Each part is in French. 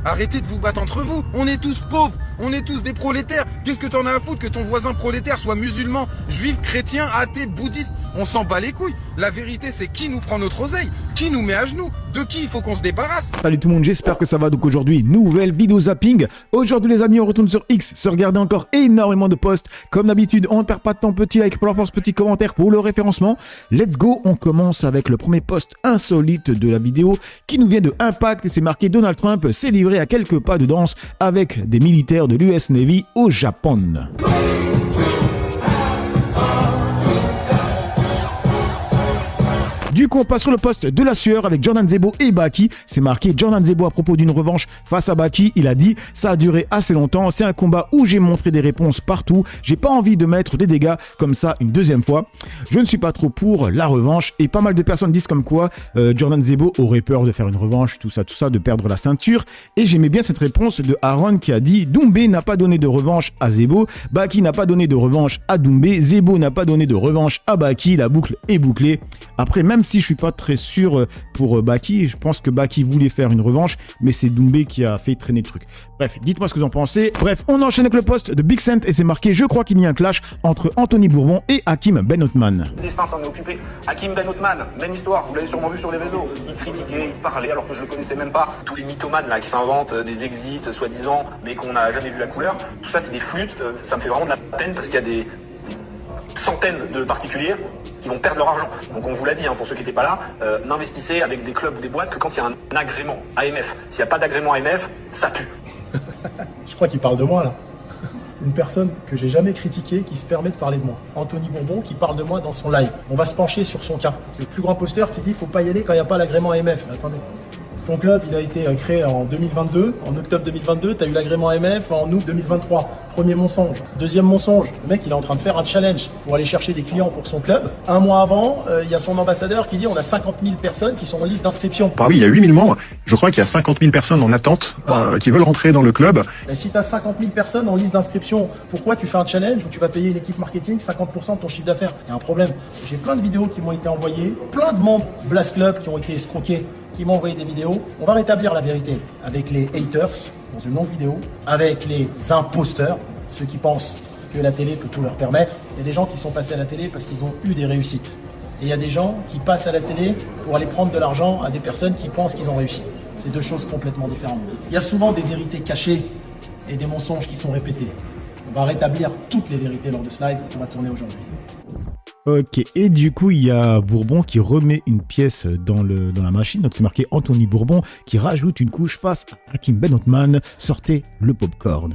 Arrêtez de vous battre entre vous. On est tous pauvres. On est tous des prolétaires. Qu'est-ce que t'en as à foutre que ton voisin prolétaire soit musulman, juif, chrétien, athée, bouddhiste? On s'en bat les couilles. La vérité, c'est qui nous prend notre oseille? Qui nous met à genoux? De qui il faut qu'on se débarrasse? Salut tout le monde, j'espère que ça va. Donc aujourd'hui, nouvelle vidéo zapping. Aujourd'hui les amis, on retourne sur X, se regarder encore énormément de posts. Comme d'habitude, on ne perd pas de temps, petit like pour la force, petit commentaire pour le référencement. Let's go, on commence avec le premier post insolite de la vidéo qui nous vient de Impact et c'est marqué Donald Trump s'est livré à quelques pas de danse avec des militaires de l'US Navy au Japon. Du coup, on passe sur le poste de la sueur avec Jordan Zebo et Baki. C'est marqué Jordan Zebo à propos d'une revanche face à Baki. Il a dit « Ça a duré assez longtemps. C'est un combat où j'ai montré des réponses partout. J'ai pas envie de mettre des dégâts comme ça une deuxième fois. Je ne suis pas trop pour la revanche. » Et pas mal de personnes disent comme quoi Jordan Zebo aurait peur de faire une revanche, tout ça, de perdre la ceinture. Et j'aimais bien cette réponse de Aaron qui a dit « Doumbé n'a pas donné de revanche à Zebo. Baki n'a pas donné de revanche à Doumbé. Zebo n'a pas donné de revanche à Baki. La boucle est bouclée. » Après, même si je suis pas très sûr pour Baki, je pense que Baki voulait faire une revanche, mais c'est Doumbé qui a fait traîner le truc. Bref, dites-moi ce que vous en pensez. Bref, on enchaîne avec le post de Big Cent et c'est marqué « Je crois qu'il y a un clash entre Anthony Bourbon et Hakim Ben Othman. » Le destin s'en est occupé. Hakim Ben Othman, même histoire, vous l'avez sûrement vu sur les réseaux. Il critiquait, il parlait alors que je le connaissais même pas. Tous les mythomanes là qui s'inventent des exits soi-disant, mais qu'on n'a jamais vu la couleur. Tout ça c'est des flûtes, ça me fait vraiment de la peine parce qu'il y a des centaines de particuliers qui vont perdre leur argent. Donc on vous l'a dit, pour ceux qui n'étaient pas là, n'investissez avec des clubs ou des boîtes que quand il y a un agrément AMF. S'il n'y a pas d'agrément AMF, ça pue. Je crois qu'il parle de moi là. Une personne que j'ai jamais critiquée qui se permet de parler de moi. Anthony Bourbon qui parle de moi dans son live. On va se pencher sur son cas. C'est le plus grand posteur qui dit faut pas y aller quand il n'y a pas l'agrément AMF. Attendez. Ton club, il a été créé en 2022. En octobre 2022, tu as eu l'agrément AMF en août 2023. Premier mensonge. Deuxième mensonge. Le mec, il est en train de faire un challenge pour aller chercher des clients pour son club. Un mois avant, il y a son ambassadeur qui dit on a 50 000 personnes qui sont en liste d'inscription. Ah oui, il y a 8 000 membres. Je crois qu'il y a 50 000 personnes en attente qui veulent rentrer dans le club. Et si tu as 50 000 personnes en liste d'inscription, pourquoi tu fais un challenge où tu vas payer une équipe marketing 50% de ton chiffre d'affaires? Il y a un problème. J'ai plein de vidéos qui m'ont été envoyées, plein de membres Blast Club qui ont été escroqués, qui m'ont envoyé des vidéos. On va rétablir la vérité avec les haters dans une longue vidéo, avec les imposteurs, ceux qui pensent que la télé peut tout leur permettre. Il y a des gens qui sont passés à la télé parce qu'ils ont eu des réussites. Et il y a des gens qui passent à la télé pour aller prendre de l'argent à des personnes qui pensent qu'ils ont réussi. C'est deux choses complètement différentes. Il y a souvent des vérités cachées et des mensonges qui sont répétés. On va rétablir toutes les vérités lors de ce live qu'on va tourner aujourd'hui. Ok, et du coup, il y a Bourbon qui remet une pièce dans la machine. Donc, c'est marqué Anthony Bourbon qui rajoute une couche face à Hakim Ben Othman. Sortez le popcorn.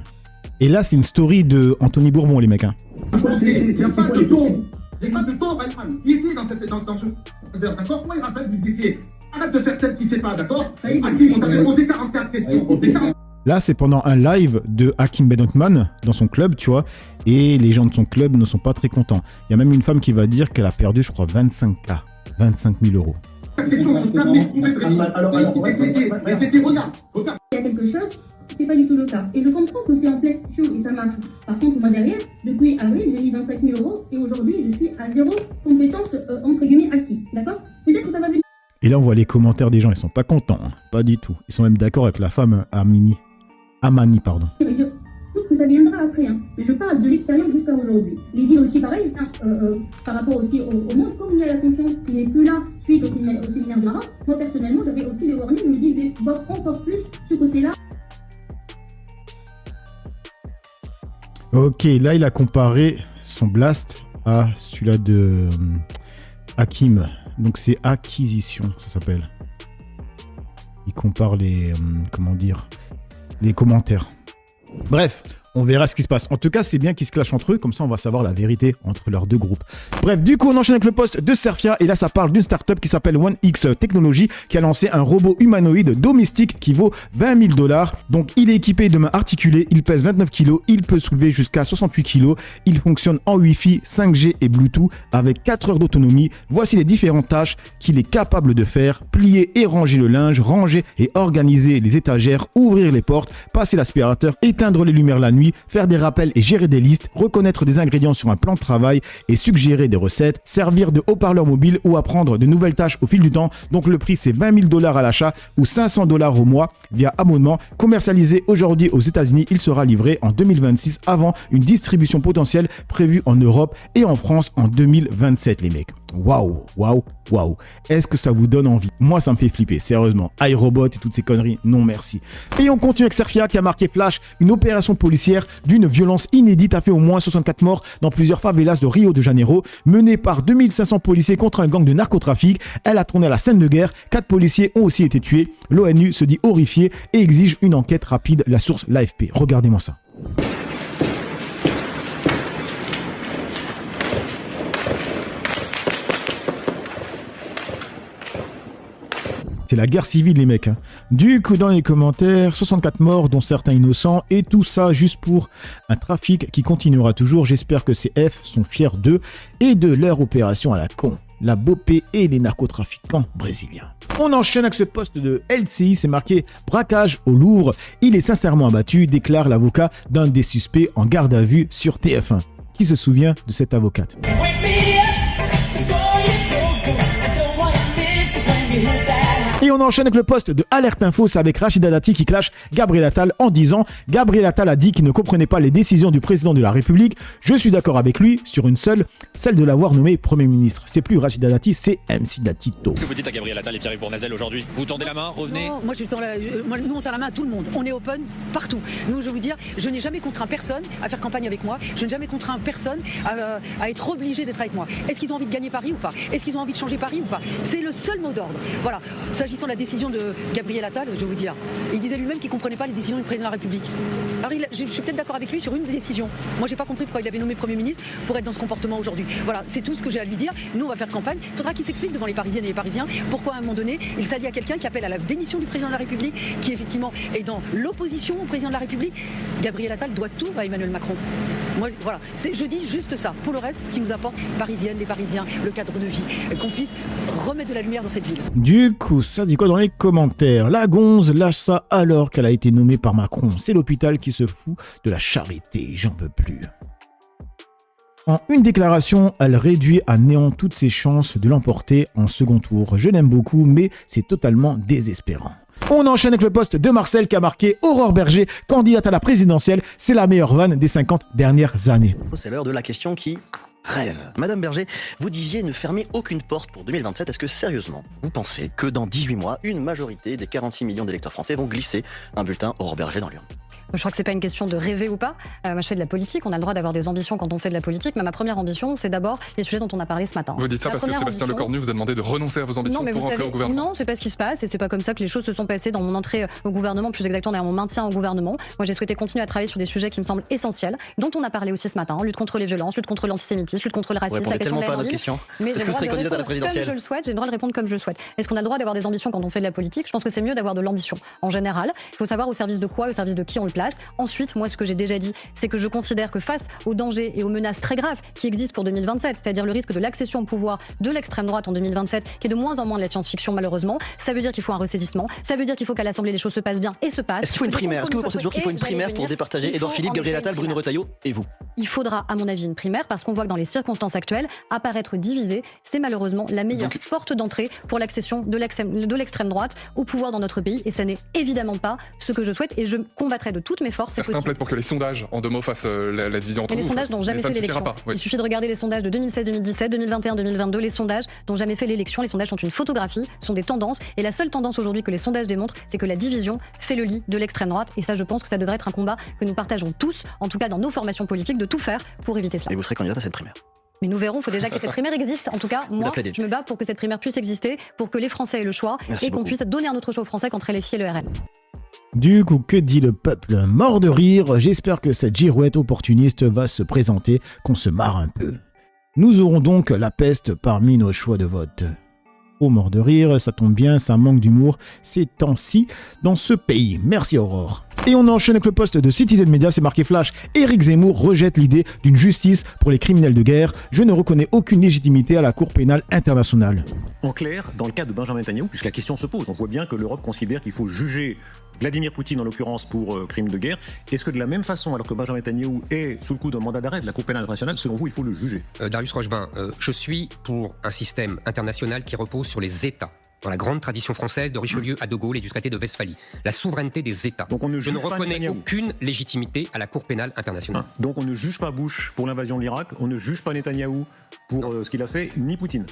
Et là, c'est une story de Anthony Bourbon, les mecs. C'est pas de ton. C'est pas de ton, Batman. Il était dans ce... D'accord? Moi, il rappelle du défi. Arrête de faire celle qui ne sait pas, d'accord? Hakim, on t'avait posé 44 questions. Là, c'est pendant un live de Hakim Ben Othman dans son club, tu vois, et les gens de son club ne sont pas très contents. Il y a même une femme qui va dire qu'elle a perdu, je crois, 25K, 25 000 euros. Il y a quelque chose, c'est pas du tout le cas. Et je comprends que c'est en plein show et ça marche. Par contre, moi derrière, depuis avril, j'ai mis 25 000 euros et aujourd'hui, je suis à zéro compétence, entre guillemets, active. D'accord? Peut-être que ça va venir. Et là, on voit les commentaires des gens, ils sont pas contents, pas du tout. Ils sont même d'accord avec la femme Amani, pardon. Je trouve que ça viendra après, mais je parle de l'expérience jusqu'à aujourd'hui. Les deals aussi pareil, par rapport aussi au monde, comme il y a la confiance qui n'est plus là suite au séminaire de Maroc, moi personnellement j'avais aussi les warnings, je me dis de voir encore plus ce côté-là. Ok, là il a comparé son blast à celui-là de Hakim. Donc c'est acquisition, ça s'appelle. Il compare les commentaires. Bref, on verra ce qui se passe. En tout cas, c'est bien qu'ils se clashent entre eux, comme ça on va savoir la vérité entre leurs deux groupes. Bref, du coup, on enchaîne avec le post de Serfia, et là ça parle d'une startup qui s'appelle OneX Technology, qui a lancé un robot humanoïde domestique qui vaut 20 000 $. Donc il est équipé de mains articulées, il pèse 29 kg, il peut soulever jusqu'à 68 kg, il fonctionne en Wi-Fi, 5G et Bluetooth avec 4 heures d'autonomie. Voici les différentes tâches qu'il est capable de faire: plier et ranger le linge, ranger et organiser les étagères, ouvrir les portes, passer l'aspirateur, éteindre les lumières la nuit, nuit, faire des rappels et gérer des listes, reconnaître des ingrédients sur un plan de travail et suggérer des recettes, servir de haut-parleur mobile ou apprendre de nouvelles tâches au fil du temps. Donc le prix c'est $20 000 à l'achat ou $500 au mois via abonnement. Commercialisé aujourd'hui aux États-Unis, il sera livré en 2026 avant une distribution potentielle prévue en Europe et en France en 2027 les mecs. Waouh, waouh, waouh. Est-ce que ça vous donne envie? Moi, ça me fait flipper, sérieusement. iRobot et toutes ces conneries, non merci. Et on continue avec Serfia qui a marqué flash. Une opération policière d'une violence inédite a fait au moins 64 morts dans plusieurs favelas de Rio de Janeiro, menée par 2500 policiers contre un gang de narcotrafic. Elle a tourné à la scène de guerre. 4 policiers ont aussi été tués. L'ONU se dit horrifiée et exige une enquête rapide. La source, l'AFP. Regardez-moi ça. C'est la guerre civile les mecs. Du coup dans les commentaires, 64 morts dont certains innocents et tout ça juste pour un trafic qui continuera toujours. J'espère que ces F sont fiers d'eux et de leur opération à la con. La BOPE et les narcotrafiquants brésiliens. On enchaîne avec ce poste de LCI, c'est marqué braquage au Louvre. Il est sincèrement abattu, déclare l'avocat d'un des suspects en garde à vue sur TF1. Qui se souvient de cette avocate? Et on enchaîne avec le poste de Alerte Info, c'est avec Rachida Dati qui clash Gabriel Attal en disant « Gabriel Attal a dit qu'il ne comprenait pas les décisions du président de la République. Je suis d'accord avec lui sur une seule, celle de l'avoir nommé Premier ministre. » C'est plus Rachida Dati, c'est MC Datito. Qu'est-ce que vous dites à Gabriel Attal et Pierre-Yves Bournazel aujourd'hui? Vous tendez la main, revenez? Non, moi, nous on tend la main à tout le monde. On est open partout. Nous, je vais vous dire, je n'ai jamais contraint personne à faire campagne avec moi. Je n'ai jamais contraint personne à être obligé d'être avec moi. Est-ce qu'ils ont envie de gagner Paris ou pas? Est-ce qu'ils ont envie de changer Paris ou pas? C'est le seul mot d'ordre. Voilà. S'agissant de la décision de Gabriel Attal, je vais vous dire, il disait lui-même qu'il ne comprenait pas les décisions du président de la République. Alors je suis peut-être d'accord avec lui sur une décision. Moi, j'ai pas compris pourquoi il avait nommé Premier ministre pour être dans ce comportement aujourd'hui. Voilà, c'est tout ce que j'ai à lui dire. Nous, on va faire campagne. Il faudra qu'il s'explique devant les Parisiennes et les Parisiens pourquoi à un moment donné, il s'allie à quelqu'un qui appelle à la démission du président de la République, qui effectivement est dans l'opposition au président de la République. Gabriel Attal doit tout à Emmanuel Macron. Moi, voilà, je dis juste ça. Pour le reste, ce qui nous apporte, Parisiennes, les Parisiens, le cadre de vie, qu'on puisse remettre de la lumière dans cette ville. Du coup, ça dit quoi dans les commentaires? La gonze lâche ça alors qu'elle a été nommée par Macron. C'est l'hôpital qui se fout de la charité. J'en peux plus. En une déclaration, elle réduit à néant toutes ses chances de l'emporter en second tour. Je l'aime beaucoup, mais c'est totalement désespérant. On enchaîne avec le poste de Marcel qui a marqué Aurore Berger, candidate à la présidentielle. C'est la meilleure vanne des 50 dernières années. C'est l'heure de la question qui rêve. Madame Berger, vous disiez ne fermer aucune porte pour 2027. Est-ce que sérieusement, vous pensez que dans 18 mois, une majorité des 46 millions d'électeurs français vont glisser un bulletin Aurore Berger dans l'urne? Je crois que c'est pas une question de rêver ou pas. Moi, je fais de la politique. On a le droit d'avoir des ambitions quand on fait de la politique. Mais ma première ambition, c'est d'abord les sujets dont on a parlé ce matin. Vous dites ça parce que Sébastien Lecornu vous a demandé de renoncer à vos ambitions pour entrer au gouvernement? Non, c'est pas ce qui se passe et c'est pas comme ça que les choses se sont passées dans mon entrée au gouvernement, plus exactement dans mon maintien au gouvernement. Moi, j'ai souhaité continuer à travailler sur des sujets qui me semblent essentiels, dont on a parlé aussi ce matin. Lutte contre les violences, lutte contre l'antisémitisme, lutte contre le racisme, la question de la question. Mais est-ce que vous serez candidate à la présidentielle? Comme je le souhaite, j'ai le droit de répondre comme je le souhaite. Est-ce qu'on a le droit d'avoir des ambitions quand on fait de la politique? Je pense que c'est mieux d'avoir de l'ambition. En général, il faut savoir au service de quoi, au service de qui on le place. Ensuite, moi, ce que j'ai déjà dit, c'est que je considère que face aux dangers et aux menaces très graves qui existent pour 2027, c'est-à-dire le risque de l'accession au pouvoir de l'extrême droite en 2027, qui est de moins en moins de la science-fiction malheureusement, ça veut dire qu'il faut un ressaisissement, ça veut dire qu'il faut qu'à l'Assemblée les choses se passent bien et se passent. Est-ce qu'il faut une primaire? Est-ce que vous pensez toujours qu'il faut une primaire pour départager Édouard Philippe, Gabriel Attal, Bruno Retailleau et vous? Il faudra, à mon avis, une primaire parce qu'on voit que dans les circonstances actuelles, apparaître divisé, c'est malheureusement la meilleure porte d'entrée pour l'accession de l'extrême droite au pouvoir dans notre pays et ça n'est évidemment pas ce que je souhaite et je combattrai de toutes mes forces. Certains plaident pour que les sondages en 2 mots fassent la division entre vous. Les sondages n'ont jamais fait l'élection. Il suffit de regarder les sondages de 2016, 2017, 2021, 2022. Les sondages n'ont jamais fait l'élection. Les sondages sont une photographie, sont des tendances. Et la seule tendance aujourd'hui que les sondages démontrent, c'est que la division fait le lit de l'extrême droite. Et ça, je pense que ça devrait être un combat que nous partageons tous, en tout cas dans nos formations politiques, de tout faire pour éviter cela. Et vous serez candidate à cette primaire? Mais nous verrons, il faut déjà que cette primaire existe. En tout cas, moi, je me bats pour que cette primaire puisse exister, pour que les Français aient le choix et qu'on puisse donner un autre choix aux Français qu'entre LFI et le RN. Du coup, que dit le peuple? Mort de rire, j'espère que cette girouette opportuniste va se présenter, qu'on se marre un peu. Nous aurons donc la peste parmi nos choix de vote. Oh, mort de rire, ça tombe bien, ça manque d'humour ces temps-ci dans ce pays. Merci Aurore. Et on enchaîne avec le poste de Citizen Media, c'est marqué flash. Éric Zemmour rejette l'idée d'une justice pour les criminels de guerre. Je ne reconnais aucune légitimité à la Cour pénale internationale. En clair, dans le cas de Benjamin Netanyahou, puisque la question se pose, on voit bien que l'Europe considère qu'il faut juger Vladimir Poutine en l'occurrence pour crimes de guerre. Est-ce que de la même façon, alors que Benjamin Netanyahou est sous le coup d'un mandat d'arrêt de la Cour pénale internationale, selon vous, il faut le juger? Darius Rochebin, je suis pour un système international qui repose sur les États. Dans la grande tradition française de Richelieu à De Gaulle et du traité de Westphalie. La souveraineté des États. Donc je ne reconnais aucune légitimité à la Cour pénale internationale. Donc on ne juge pas Bush pour l'invasion de l'Irak, on ne juge pas Netanyahou pour ce qu'il a fait, ni Poutine.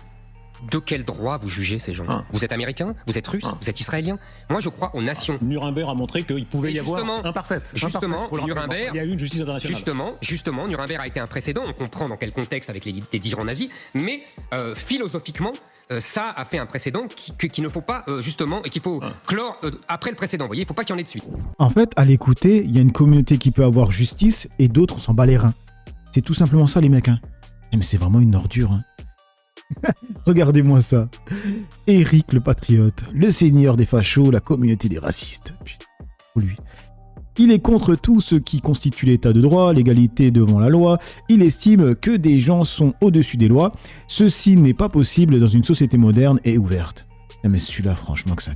De quel droit vous jugez ces gens? Vous êtes américain? Vous êtes russe? Vous êtes israélien? Moi, je crois aux nations. Nuremberg a montré qu'il pouvait y avoir imparfaite. Justement, Nuremberg, il y a eu une justice internationale. Justement, Nuremberg a été un précédent. On comprend dans quel contexte avec les dirigeants nazis, mais philosophiquement, ça a fait un précédent qu'il ne faut pas justement et qu'il faut clore après le précédent. Vous voyez, il ne faut pas qu'il y en ait de suite. En fait, à l'écouter, il y a une communauté qui peut avoir justice et d'autres s'en bat les reins. C'est tout simplement ça, les mecs. Hein. Mais c'est vraiment une ordure. Hein. Regardez-moi ça. Éric le patriote, le seigneur des fachos, la communauté des racistes. Putain, lui. Il est contre tout ce qui constitue l'état de droit, l'égalité devant la loi. Il estime que des gens sont au-dessus des lois. Ceci n'est pas possible dans une société moderne et ouverte. Mais celui-là, franchement, que ça...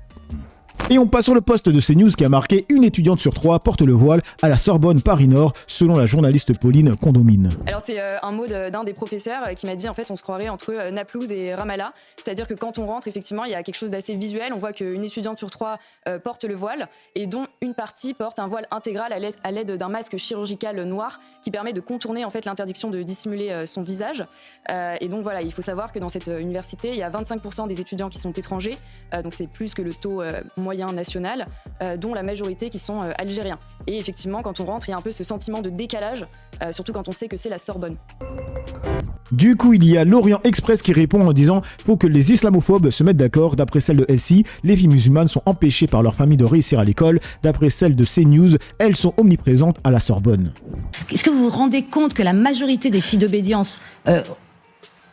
Et on passe sur le poste de CNews qui a marqué « Une étudiante sur 3 porte le voile à la Sorbonne Paris-Nord » selon la journaliste Pauline Condomine. Alors c'est un mot d'un des professeurs qui m'a dit en fait on se croirait entre Naplouse et Ramallah. C'est-à-dire que quand on rentre effectivement il y a quelque chose d'assez visuel. On voit qu'une étudiante sur 3 porte le voile et dont une partie porte un voile intégral à l'aide d'un masque chirurgical noir qui permet de contourner en fait l'interdiction de dissimuler son visage. Et donc voilà, il faut savoir que dans cette université il y a 25% des étudiants qui sont étrangers. Donc c'est plus que le taux moyen national, dont la majorité qui sont algériens. Et effectivement, quand on rentre, il y a un peu ce sentiment de décalage, surtout quand on sait que c'est la Sorbonne. Du coup, il y a l'Orient Express qui répond en disant « Faut que les islamophobes se mettent d'accord. D'après celle de LCI, les filles musulmanes sont empêchées par leur famille de réussir à l'école. D'après celle de CNews, elles sont omniprésentes à la Sorbonne. » Est-ce que vous vous rendez compte que la majorité des filles d'obédience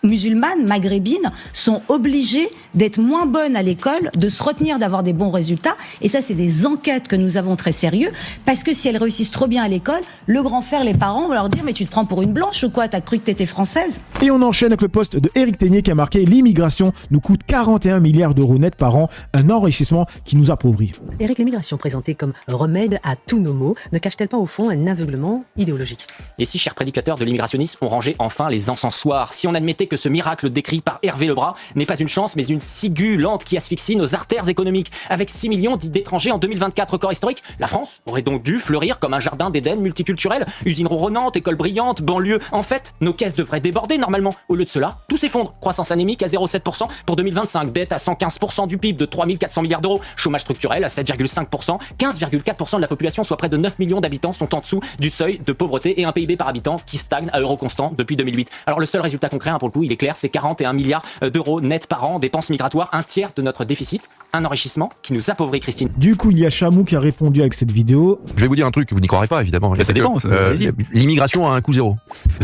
musulmanes, maghrébines, sont obligées d'être moins bonnes à l'école, de se retenir d'avoir des bons résultats. Et ça, c'est des enquêtes que nous avons très sérieux, parce que si elles réussissent trop bien à l'école, le grand frère, les parents vont leur dire « Mais tu te prends pour une blanche ou quoi? T'as cru que t'étais française ?» Et on enchaîne avec le poste de Éric Ténier qui a marqué « L'immigration nous coûte 41 milliards d'euros net par an, un enrichissement qui nous appauvrit. » Éric, l'immigration présentée comme remède à tous nos maux ne cache-t-elle pas au fond un aveuglement idéologique? Et si, chers prédicateurs de l'immigrationnisme, on rangeait enfin les encensoirs? Si on admettait que ce miracle décrit par Hervé Lebras n'est pas une chance mais une ciguë lente qui asphyxie nos artères économiques. Avec 6 millions d'étrangers en 2024, record historique, la France aurait donc dû fleurir comme un jardin d'Éden multiculturel, usine ronronnante, école brillante, banlieue. En fait, nos caisses devraient déborder normalement. Au lieu de cela, tout s'effondre. Croissance anémique à 0,7% pour 2025, dette à 115% du PIB de 3 400 milliards d'euros, chômage structurel à 7,5%, 15,4% de la population, soit près de 9 millions d'habitants, sont en dessous du seuil de pauvreté et un PIB par habitant qui stagne à euro constant depuis 2008. Alors le seul résultat concret, pour le coup, il est clair, c'est 41 milliards d'euros net par an, dépenses migratoires, un tiers de notre déficit, un enrichissement qui nous appauvrit, Christine. Du coup, il y a Chamou qui a répondu avec cette vidéo. Je vais vous dire un truc, vous n'y croirez pas évidemment. Ça dépend. L'immigration a un coût zéro.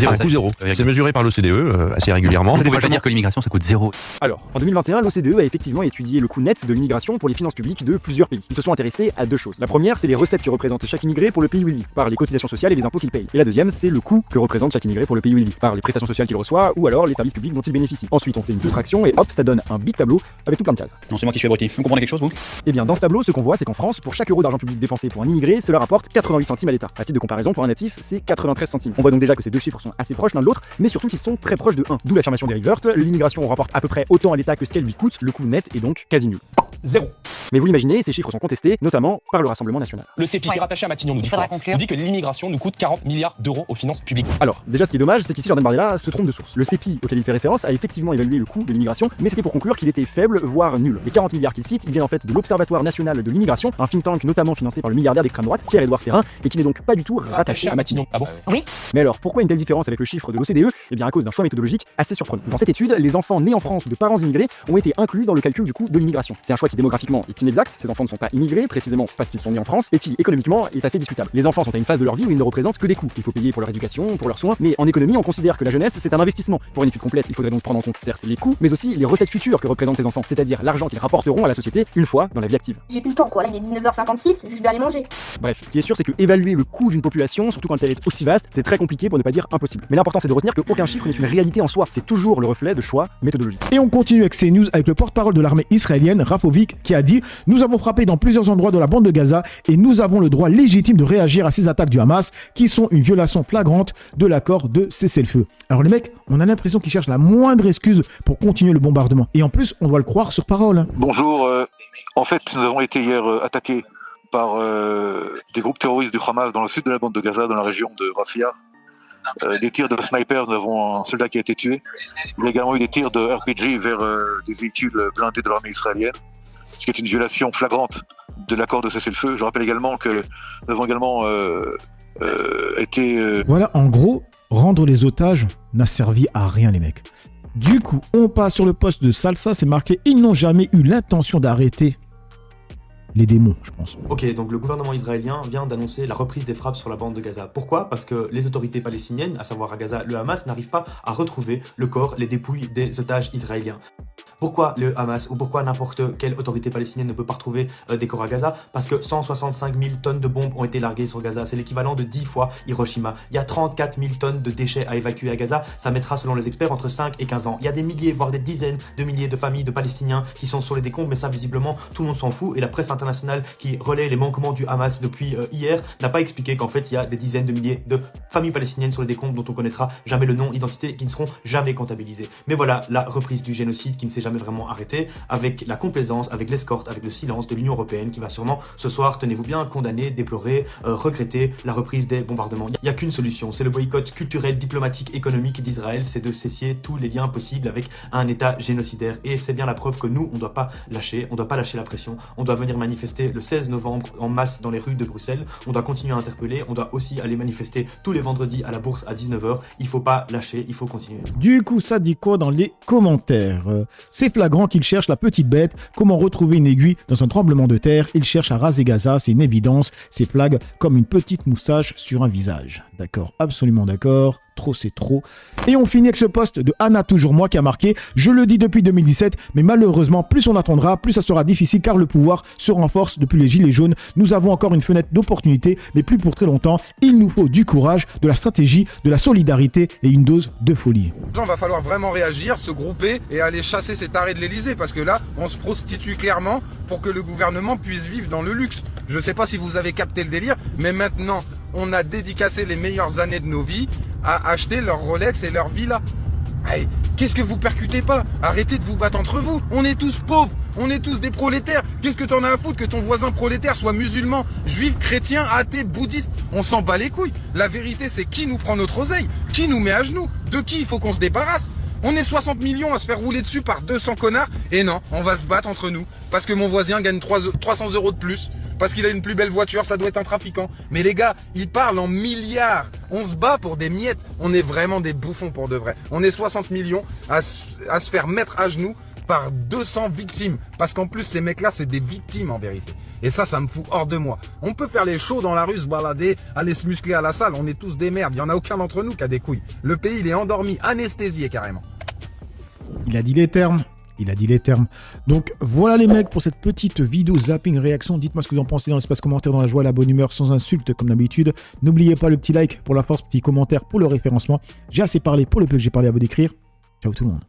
Un coût zéro. C'est mesuré par l'OCDE assez régulièrement. Vous ne pouvez pas dire que l'immigration ça coûte zéro. Alors, en 2021, l'OCDE a effectivement étudié le coût net de l'immigration pour les finances publiques de plusieurs pays. Ils se sont intéressés à deux choses. La première, c'est les recettes que représente chaque immigré pour le pays où il vit, par les cotisations sociales et les impôts qu'il paye. Et la deuxième, c'est le coût que représente chaque immigré pour le pays où il vit, par les prestations sociales qu'il reçoit ou alors les services publics dont il bénéficie. Ensuite, on fait une soustraction et hop, ça donne un big tableau avec tout plein de cases. Non, c'est moi qui suis abruti. Vous comprenez quelque chose, vous? Eh bien, dans ce tableau, ce qu'on voit, c'est qu'en France, pour chaque euro d'argent public dépensé pour un immigré, cela rapporte 88 centimes à l'État. À titre de comparaison, pour un natif, c'est 93 centimes. On voit donc déjà que ces deux chiffres sont assez proches l'un de l'autre, mais surtout qu'ils sont très proches de 1. D'où l'affirmation d'Eric Woerth, l'immigration rapporte à peu près autant à l'État que ce qu'elle lui coûte, le coût net est donc quasi nul. Zéro. Mais vous l'imaginez, ces chiffres sont contestés, notamment par le Rassemblement national. Le CEPI qui est rattaché à Matignon nous dit quoi? Nous dit que l'immigration nous coûte 40 milliards d'euros aux finances publiques. Alors, déjà ce qui est dommage, c'est qu'ici Jordan Bardella se trompe de source. Le CEPI auquel il fait référence a effectivement évalué le coût de l'immigration, mais c'était pour conclure qu'il était faible, voire nul. Les 40 milliards qu'il cite, ils viennent en fait de l'Observatoire national de l'immigration, un think tank notamment financé par le milliardaire d'extrême droite, Pierre-Édouard Stérin, et qui n'est donc pas du tout rattaché à Matignon. Ah bon? Oui. Mais alors, pourquoi une telle différence avec le chiffre de l'OCDE? Eh bien à cause d'un choix méthodologique assez surprenant. Dans cette étude, les enfants nés en France de parents immigrés ont été inclus dans le calcul du coût de l'immigration. C'est un choix qui démographiquement est inexact, ces enfants ne sont pas immigrés, précisément parce qu'ils sont nés en France, et qui économiquement est assez discutable. Les enfants sont à une phase de leur vie où ils ne représentent que des coûts. Il faut payer pour leur éducation, pour leurs soins, mais en économie, on considère que la jeunesse, c'est un investissement. Pour une étude complète, il faudrait donc prendre en compte certes les coûts, mais aussi les recettes futures que représentent ces enfants, c'est-à-dire l'argent qu'ils rapporteront à la société une fois dans la vie active. J'ai plus le temps quoi, là il est 19h56, je vais aller manger. Bref, ce qui est sûr, c'est que évaluer le coût d'une population, surtout quand elle est aussi vaste, c'est très compliqué pour ne pas dire impossible. Mais l'important c'est de retenir qu'aucun chiffre n'est une réalité en soi, c'est toujours le reflet de choix méthodologiques. Et on continue avec ces news avec le porte-parole de l'armée israélienne, Rafovik, qui a dit « Nous avons frappé dans plusieurs endroits de la bande de Gaza et nous avons le droit légitime de réagir à ces attaques du Hamas qui sont une violation flagrante de l'accord de cessez-le-feu. » Alors les mecs, on a l'impression qu'ils cherchent la moindre excuse pour continuer le bombardement. Et en plus, on doit le croire sur parole. Bonjour, en fait, nous avons été hier attaqués par des groupes terroristes du Hamas dans le sud de la bande de Gaza, dans la région de Rafia. Des tirs de sniper, nous avons un soldat qui a été tué. Il y a également eu des tirs de RPG vers des véhicules blindés de l'armée israélienne, ce qui est une violation flagrante de l'accord de cessez-le-feu. Je rappelle également que nous avons également été... Voilà, en gros, rendre les otages n'a servi à rien les mecs. Du coup, on passe sur le poste de Salsa, c'est marqué « Ils n'ont jamais eu l'intention d'arrêter les démons, je pense. » Ok, donc le gouvernement israélien vient d'annoncer la reprise des frappes sur la bande de Gaza. Pourquoi? Parce que les autorités palestiniennes, à savoir à Gaza, le Hamas, n'arrivent pas à retrouver le corps, les dépouilles des otages israéliens. Pourquoi le Hamas ou pourquoi n'importe quelle autorité palestinienne ne peut pas retrouver des corps à Gaza? Parce que 165 000 tonnes de bombes ont été larguées sur Gaza. C'est l'équivalent de 10 fois Hiroshima. Il y a 34 000 tonnes de déchets à évacuer à Gaza. Ça mettra, selon les experts, entre 5 et 15 ans. Il y a des milliers, voire des dizaines de milliers de familles de Palestiniens qui sont sur les décombres, mais ça, visiblement, tout le monde s'en fout. Et la presse internationale qui relaie les manquements du Hamas depuis hier n'a pas expliqué qu'en fait, il y a des dizaines de milliers de familles palestiniennes sur les décombres dont on connaîtra jamais le nom, l'identité, qui ne seront jamais comptabilisées. Mais voilà, la reprise du génocide qui ne s'est jamais vraiment arrêtée, avec la complaisance, avec l'escorte, avec le silence de l'Union européenne qui va sûrement ce soir, tenez-vous bien, condamner, déplorer, regretter la reprise des bombardements. Il n'y a qu'une solution, c'est le boycott culturel, diplomatique, économique d'Israël, c'est de cesser tous les liens possibles avec un État génocidaire. Et c'est bien la preuve que nous, on ne doit pas lâcher, on ne doit pas lâcher la pression, on doit venir manifester le 16 novembre en masse dans les rues de Bruxelles, on doit continuer à interpeller, on doit aussi aller manifester tous les vendredis à la Bourse à 19h, il faut pas lâcher, il faut continuer. Du coup, ça dit quoi dans les commentaires? C'est flagrant qu'il cherche la petite bête. Comment retrouver une aiguille dans un tremblement de terre? Il cherche à raser Gaza, c'est une évidence. C'est flag comme une petite moustache sur un visage. D'accord, absolument d'accord. Trop, c'est trop. Et on finit avec ce post de Anna Toujours Moi qui a marqué « Je le dis depuis 2017, mais malheureusement, plus on attendra, plus ça sera difficile car le pouvoir se renforce depuis les Gilets jaunes. Nous avons encore une fenêtre d'opportunité, mais plus pour très longtemps. Il nous faut du courage, de la stratégie, de la solidarité et une dose de folie. » Il va falloir vraiment réagir, se grouper et aller chasser ces tarés de l'Elysée parce que là, on se prostitue clairement pour que le gouvernement puisse vivre dans le luxe. Je ne sais pas si vous avez capté le délire, mais maintenant, on a dédicacé les meilleures années de nos vies à acheter leur Rolex et leur villa. Hey, qu'est-ce que vous percutez pas? Arrêtez de vous battre entre vous. On est tous pauvres, on est tous des prolétaires. Qu'est-ce que t'en as à foutre que ton voisin prolétaire soit musulman, juif, chrétien, athée, bouddhiste? On s'en bat les couilles. La vérité, c'est qui nous prend notre oseille? Qui nous met à genoux? De qui il faut qu'on se débarrasse? On est 60 millions à se faire rouler dessus par 200 connards. Et non, on va se battre entre nous. Parce que mon voisin gagne 300 euros de plus. Parce qu'il a une plus belle voiture, ça doit être un trafiquant. Mais les gars, ils parlent en milliards. On se bat pour des miettes. On est vraiment des bouffons pour de vrai. On est 60 millions à se faire mettre à genoux par 200 victimes. Parce qu'en plus, ces mecs-là, c'est des victimes en vérité. Et ça me fout hors de moi. On peut faire les shows dans la rue, se balader, aller se muscler à la salle. On est tous des merdes. Il n'y en a aucun d'entre nous qui a des couilles. Le pays, il est endormi, anesthésié carrément. Il a dit les termes. Il a dit les termes. Donc voilà les mecs pour cette petite vidéo zapping réaction. Dites-moi ce que vous en pensez dans l'espace commentaire, dans la joie, la bonne humeur, sans insulte comme d'habitude. N'oubliez pas le petit like pour la force, petit commentaire pour le référencement. J'ai assez parlé pour le peu que j'ai parlé à vous décrire. Ciao tout le monde.